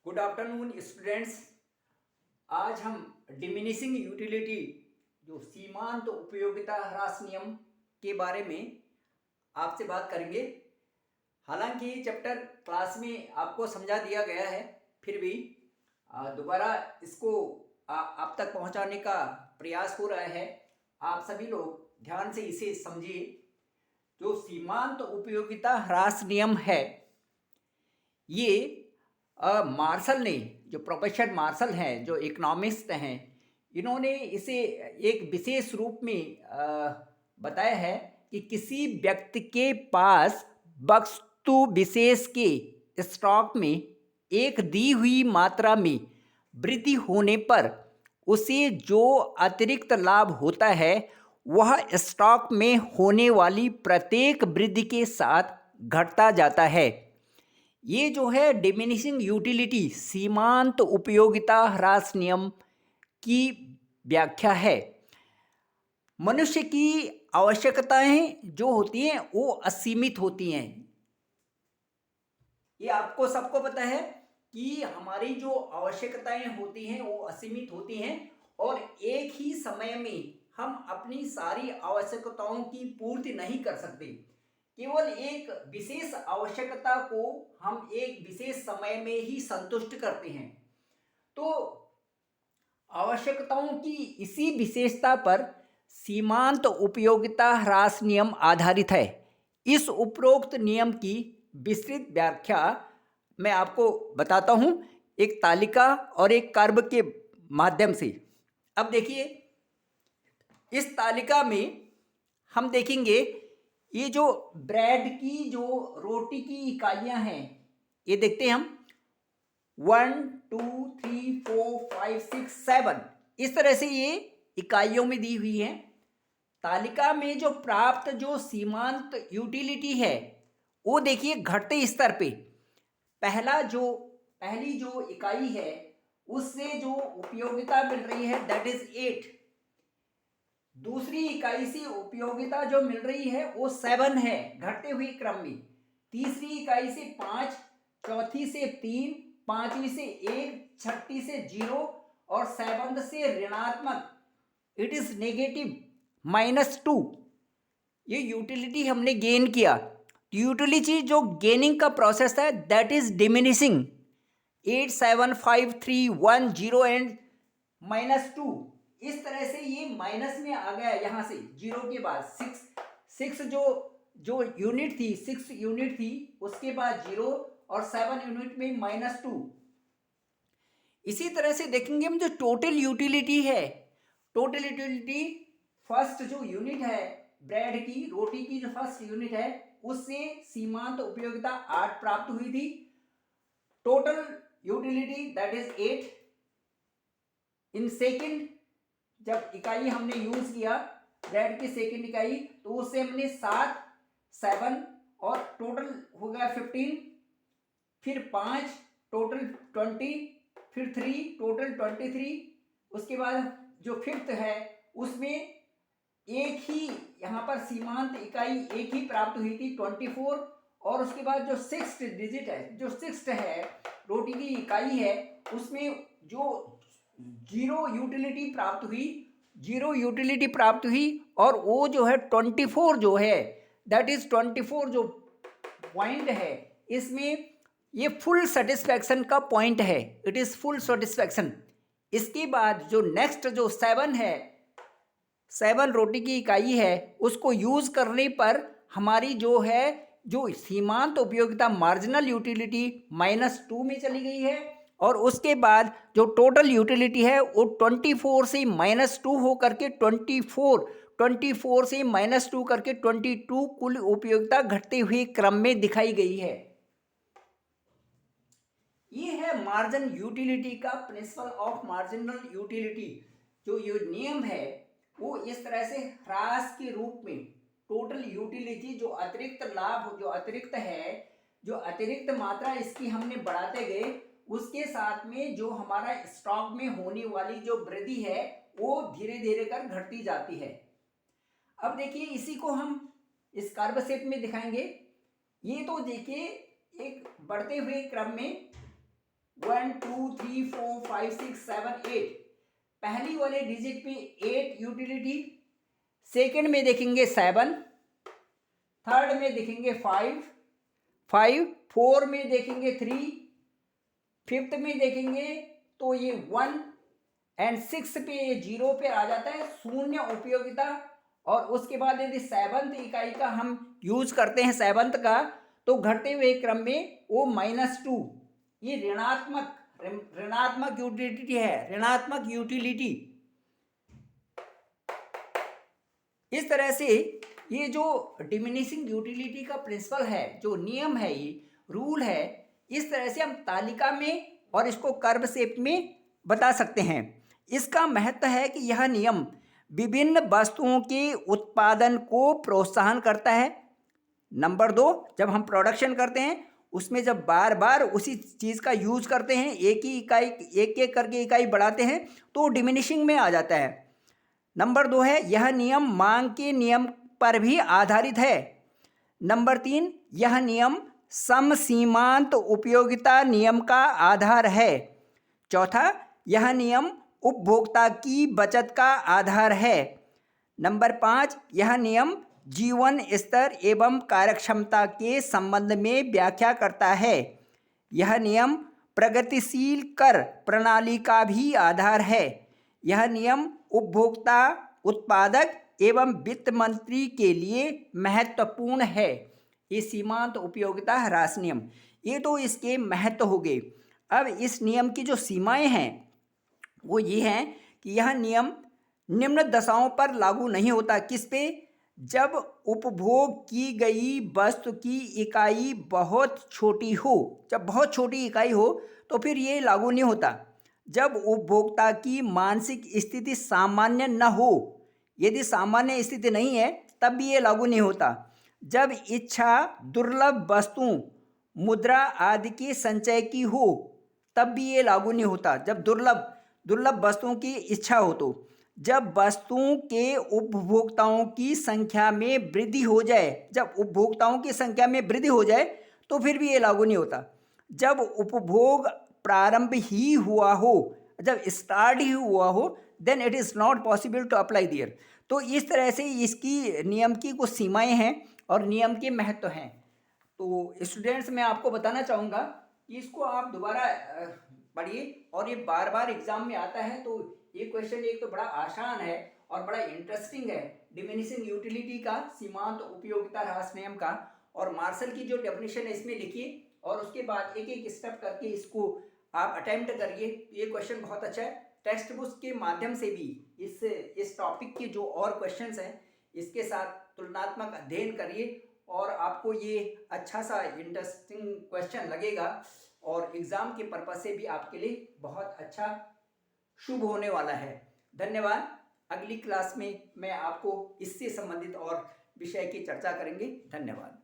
Good afternoon students. आज हम diminishing utility जो सीमांत उपयोगिता ह्रास नियम के बारे में आपसे बात करेंगे। हालांकि ये चैप्टर क्लास में आपको समझा दिया गया है, फिर भी दोबारा इसको आप तक पहुंचाने का प्रयास हो रहा है। आप सभी लोग ध्यान से इसे समझिए। जो सीमांत उपयोगिता ह्रास नियम है, ये मार्शल ने, जो प्रोफेसर मार्शल हैं, जो इकोनॉमिस्ट हैं, इन्होंने इसे एक विशेष रूप में बताया है कि किसी व्यक्ति के पास वस्तु विशेष के स्टॉक में एक दी हुई मात्रा में वृद्धि होने पर उसे जो अतिरिक्त लाभ होता है वह स्टॉक में होने वाली प्रत्येक वृद्धि के साथ घटता जाता है। ये जो है डिमिनिशिंग यूटिलिटी सीमांत उपयोगिता ह्रास नियम की व्याख्या है। मनुष्य की आवश्यकताएं जो होती हैं वो असीमित होती हैं। ये आपको सबको पता है कि हमारी जो आवश्यकताएं होती हैं वो असीमित होती हैं और एक ही समय में हम अपनी सारी आवश्यकताओं की पूर्ति नहीं कर सकते। केवल एक विशेष आवश्यकता को हम एक विशेष समय में ही संतुष्ट करते हैं। तो आवश्यकताओं की इसी विशेषता पर सीमांत उपयोगिता ह्रास नियम आधारित है। इस उपरोक्त नियम की विस्तृत व्याख्या मैं आपको बताता हूं एक तालिका और एक कर्व के माध्यम से। अब देखिए, इस तालिका में हम देखेंगे ये जो ब्रेड की, जो रोटी की इकाइयां हैं, ये देखते हैं हम 1 2 3 4 5 6 7 इस तरह से ये इकाइयों में दी हुई है। तालिका में जो प्राप्त जो सीमांत यूटिलिटी है वो देखिए घटते स्तर पे पहली जो इकाई है उससे जो उपयोगिता मिल रही है दैट इज 8। दूसरी इकाई से उपयोगिता जो मिल रही है वो 7 है घटते हुए क्रम में। तीसरी इकाई से 5, चौथी से 3, पांचवी से 1, छठी से 0 और 7 से ऋणात्मक, इट इज नेगेटिव -2। ये यूटिलिटी हमने गेन किया। यूटिलिटी जो गेनिंग का प्रोसेस है दैट इज डिमिनिशिंग 8 7 5 3 1 0 एंड -2। इस तरह से ये माइनस में आ गया। यहां से 0 के बाद 6 जो यूनिट थी, 6 यूनिट थी, उसके बाद 0 और 7 यूनिट में -2। इसी तरह से देखेंगे हम जो टोटल यूटिलिटी है, टोटल यूटिलिटी फर्स्ट जो यूनिट है ब्रेड की, रोटी की, जो फर्स्ट यूनिट है उससे सीमांत उपयोगिता 8 प्राप्त हुई थी। Total utility that is 8। In second जब इकाई हमने यूज किया ब्रेड की सेकेंड इकाई, तो उससे हमने 7 7 और टोटल हो गया 15, फिर 5 टोटल 20, फिर 3 टोटल 23। उसके बाद जो फिफ्थ है उसमें एक ही यहाँ पर सीमांत इकाई एक ही प्राप्त हुई थी 24। और उसके बाद जो सिक्स्थ डिजिट है, जो सिक्स्थ है रोटी की इकाई है, उसमें जो जीरो यूटिलिटी प्राप्त हुई और वो जो है 24 जो है दैट इज 24 जो पॉइंट है, इसमें ये फुल सेटिस्फैक्शन का पॉइंट है, इट इज फुल सेटिस्फैक्शन। इसके बाद जो नेक्स्ट जो 7 है, 7 रोटी की इकाई है, उसको यूज करने पर हमारी जो है जो सीमांत उपयोगिता मार्जिनल यूटिलिटी -2 में चली गई है। और उसके बाद जो टोटल यूटिलिटी है वो 24 से -2 होकर के 24 से -2 करके 22 कुल उपयोगिता घटते हुए क्रम में दिखाई गई है। ये है मार्जिन यूटिलिटी का प्रिंसिपल ऑफ मार्जिनल यूटिलिटी। जो ये नियम है वो इस तरह से ह्रास के रूप में टोटल यूटिलिटी जो अतिरिक्त लाभ, जो अतिरिक्त है, जो अतिरिक्त मात्रा इसकी हमने बढ़ाते गए, उसके साथ में जो हमारा स्टॉक में होने वाली जो वृद्धि है वो धीरे धीरे कर घटती जाती है। अब देखिए इसी को हम इस कर्व शेप में दिखाएंगे। ये तो देखिए एक बढ़ते हुए क्रम में 1 2 3 4 5 6 7 8, पहली वाले डिजिट में 8 यूटिलिटी, सेकंड में देखेंगे 7, थर्ड में देखेंगे 5, फोर में देखेंगे 3, फिफ्थ में देखेंगे तो ये 1 एंड 6 पे ये 0 पे आ जाता है, शून्य उपयोगिता। और उसके बाद यदि सेवंथ इकाई का हम यूज करते हैं सेवंथ का, तो घटते हुए क्रम में वो -2, ये ऋणात्मक यूटिलिटी है, ऋणात्मक यूटिलिटी। इस तरह से ये जो डिमिनिशिंग यूटिलिटी का प्रिंसिपल है, जो नियम है, ये रूल है, इस तरह से हम तालिका में और इसको कर्व शेप में बता सकते हैं। इसका महत्व है कि यह नियम विभिन्न वस्तुओं के उत्पादन को प्रोत्साहन करता है। नंबर 2, जब हम प्रोडक्शन करते हैं उसमें जब बार बार उसी चीज़ का यूज करते हैं, एक ही इकाई एक करके इकाई बढ़ाते हैं, तो डिमिनिशिंग में आ जाता है। नंबर 2 है, यह नियम मांग के नियम पर भी आधारित है। नंबर 3, यह नियम समसीमांत उपयोगिता नियम का आधार है। चौथा, यह नियम उपभोक्ता की बचत का आधार है। नंबर 5, यह नियम जीवन स्तर एवं कार्यक्षमता के संबंध में व्याख्या करता है। यह नियम प्रगतिशील कर प्रणाली का भी आधार है। यह नियम उपभोक्ता, उत्पादक एवं वित्त मंत्री के लिए महत्वपूर्ण है। ये सीमांत उपयोगिता ह्रास नियम, ये तो इसके महत्व हो गए। अब इस नियम की जो सीमाएं हैं वो ये हैं कि यह नियम निम्न दशाओं पर लागू नहीं होता। किस पे? जब उपभोग की गई वस्तु की इकाई बहुत छोटी हो। जब बहुत छोटी इकाई हो तो फिर ये लागू नहीं होता। जब उपभोक्ता की मानसिक स्थिति सामान्य न हो, यदि सामान्य स्थिति नहीं है तब भी ये लागू नहीं होता। जब इच्छा दुर्लभ वस्तुओं, मुद्रा आदि के संचय की हो तब भी ये लागू नहीं होता। जब दुर्लभ वस्तुओं की इच्छा हो तो। जब वस्तुओं के उपभोक्ताओं की संख्या में वृद्धि हो जाए, जब उपभोक्ताओं की संख्या में वृद्धि हो जाए तो फिर भी ये लागू नहीं होता। जब उपभोग प्रारंभ ही हुआ हो, जब स्टार्ट ही हुआ हो, then it is not possible to apply there. तो इस तरह से इसकी नियम की कुछ सीमाएं हैं और नियम के महत्व हैं। तो स्टूडेंट्स, मैं आपको बताना चाहूँगा कि इसको आप दोबारा पढ़िए, और ये बार बार एग्जाम में आता है। तो ये क्वेश्चन एक तो बड़ा आसान है और बड़ा इंटरेस्टिंग है, डिमिनिशिंग यूटिलिटी का, सीमांत उपयोगिता ह्रास नियम का। और मार्शल की जो डेफिनेशन है इसमें लिखिए और उसके बाद एक एक स्टेप करके इसको आप अटेम्प्ट करिए। ये क्वेश्चन बहुत अच्छा है। टेक्स्ट बुक के माध्यम से भी इस टॉपिक के जो और क्वेश्चंस हैं इसके साथ तुलनात्मक अध्ययन करिए और आपको ये अच्छा सा इंटरेस्टिंग क्वेश्चन लगेगा और एग्ज़ाम के पर्पज़ से भी आपके लिए बहुत अच्छा शुभ होने वाला है। धन्यवाद। अगली क्लास में मैं आपको इससे संबंधित और विषय की चर्चा करेंगे। धन्यवाद।